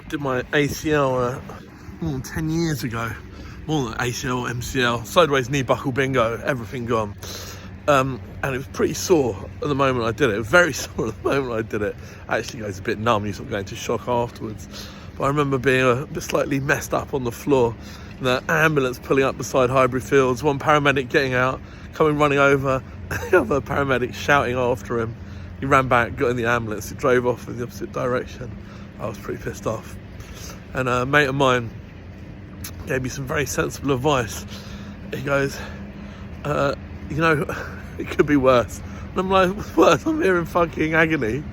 did my ACL 10 years ago. More than ACL, MCL, sideways knee buckle bingo, everything gone. And it was pretty sore at the moment I did it. It was very sore at the moment I did it. Actually goes a bit numb, you sort of go into shock afterwards. But I remember being a bit slightly messed up on the floor. The ambulance pulling up beside Highbury Fields, one paramedic getting out, coming running over, the other paramedic shouting after him. He ran back, got in the ambulance, it drove off in the opposite direction. I was pretty pissed off. And a mate of mine gave me some very sensible advice. He goes, it could be worse. And I'm like, what's worse? I'm here in fucking agony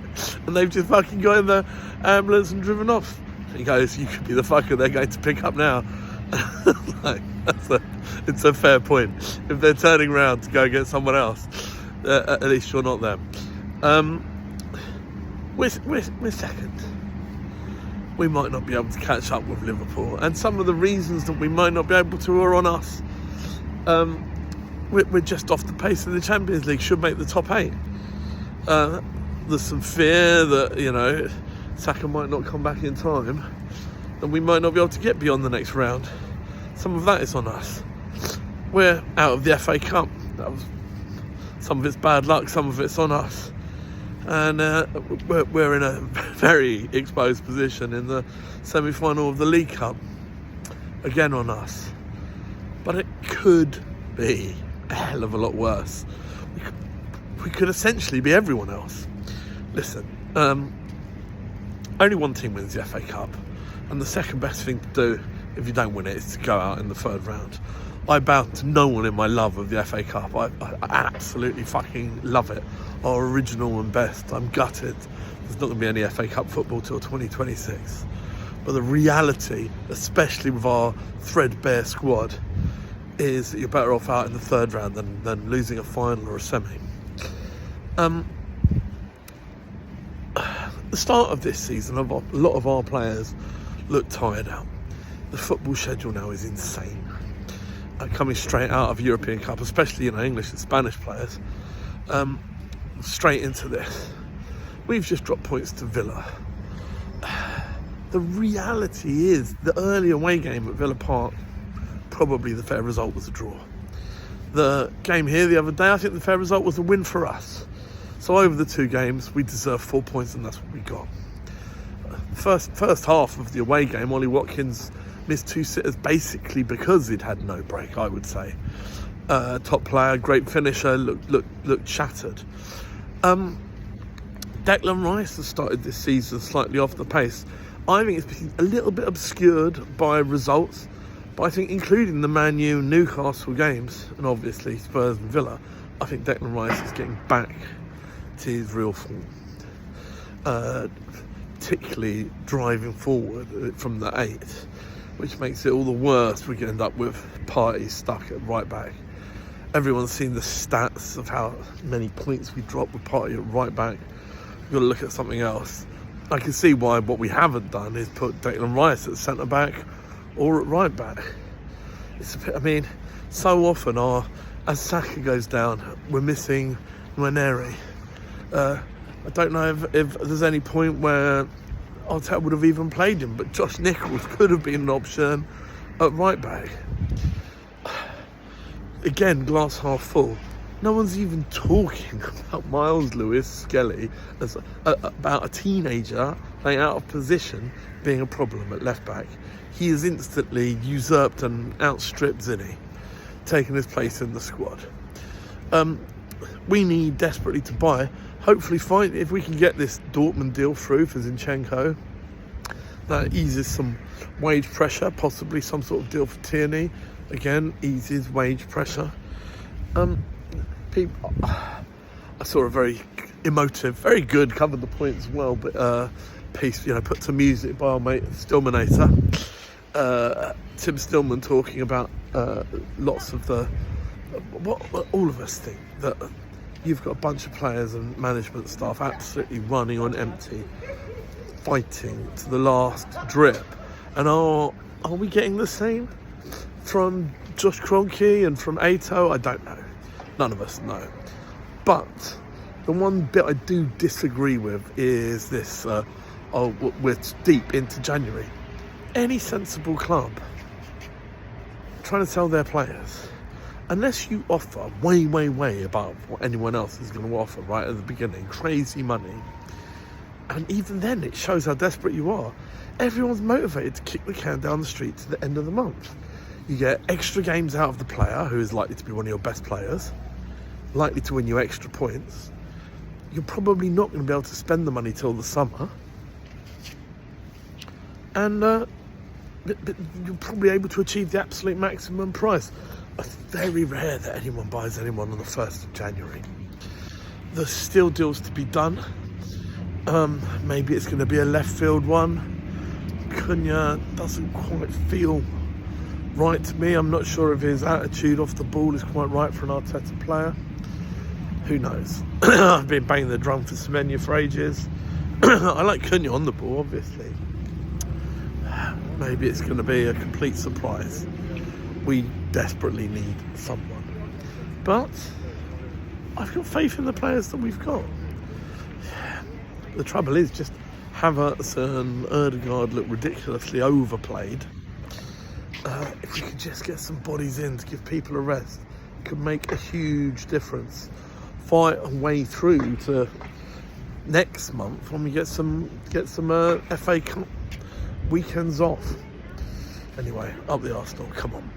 and they've just fucking got in the ambulance and driven off. He goes, you could be the fucker they're going to pick up now. Like, it's a fair point. If they're turning around to go get someone else, at least you're not them. We're second. We might not be able to catch up with Liverpool, and some of the reasons that we might not be able to are on us. We're just off the pace of the Champions League, should make the top 8. There's some fear that, Saka might not come back in time, and we might not be able to get beyond the next round. Some of that is on us. We're out of the FA Cup. Some of it's bad luck, some of it's on us. And we're in a very exposed position in the semi-final of the League Cup. Again on us. But it could be a hell of a lot worse. We could essentially be everyone else. Listen, only one team wins the FA Cup, and the second best thing to do if you don't win it is to go out in the third round. I bow to no one in my love of the FA Cup. I absolutely fucking love it. Our original and best. I'm gutted there's not going to be any FA Cup football till 2026. But the reality, especially with our threadbare squad, is that you're better off out in the third round than losing a final or a semi. The start of this season, a lot of our players look tired out. The football schedule now is insane. Coming straight out of European Cup, especially English and Spanish players, straight into this. We've just dropped points to Villa. The reality is, the early away game at Villa Park, probably the fair result was a draw. The game here the other day, I think the fair result was a win for us. So over the 2 games, we deserve 4 points, and that's what we got. First half of the away game, Ollie Watkins missed 2 sitters basically because he'd had no break, I would say. Top player, great finisher, looked shattered. Declan Rice has started this season slightly off the pace. I think it's been a little bit obscured by results, but I think including the Man U and Newcastle games, and obviously Spurs and Villa, I think Declan Rice is getting back to his real form. Particularly driving forward from the 8, which makes it all the worse. We can end up with Partey stuck at right back. Everyone's seen the stats of how many points we dropped with Partey at right back. We've got to look at something else. I can see why what we haven't done is put Declan Rice at centre back or at right back. It's a bit, so often as Saka goes down, we're missing Nwaneri. I don't know if there's any point where Arteta would have even played him, but Josh Nichols could have been an option at right back. Again, glass half full. No one's even talking about Miles Lewis-Skelly as about a teenager playing out of position being a problem at left back. He is instantly usurped and outstripped Zinni, taking his place in the squad. We need desperately to buy. Hopefully, if we can get this Dortmund deal through for Zinchenko, that eases some wage pressure. Possibly some sort of deal for Tierney. Again, eases wage pressure. I saw a very emotive, very good, covered the point as well, but piece, put to music by our mate Stillmanator. Tim Stillman talking about lots of what all of us think, that you've got a bunch of players and management staff absolutely running on empty, fighting to the last drip. And are we getting the same from Josh Kroenke and from Ato? I don't know. None of us know. But the one bit I do disagree with is this oh, we're deep into January. Any sensible club trying to sell their players, unless you offer way, way, way above what anyone else is going to offer right at the beginning, crazy money, and even then it shows how desperate you are. Everyone's motivated to kick the can down the street to the end of the month. You get extra games out of the player, who is likely to be one of your best players, likely to win you extra points. You're probably not going to be able to spend the money till the summer. And but you're probably able to achieve the absolute maximum price. It's very rare that anyone buys anyone on the 1st of January. There's still deals to be done. Maybe it's going to be a left field one. Gooner doesn't quite feel right to me. I'm not sure if his attitude off the ball is quite right for an Arteta player. Who knows? I've been banging the drum for Semenya for ages. I like Gooner on the ball, obviously. Maybe it's going to be a complete surprise. We desperately need someone. But I've got faith in the players that we've got. The trouble is just Havertz and Ødegaard look ridiculously overplayed. If we could just get some bodies in to give people a rest, it could make a huge difference. Fight a way through to next month when we get some FA Cup weekends off. Anyway, up the Arsenal, come on.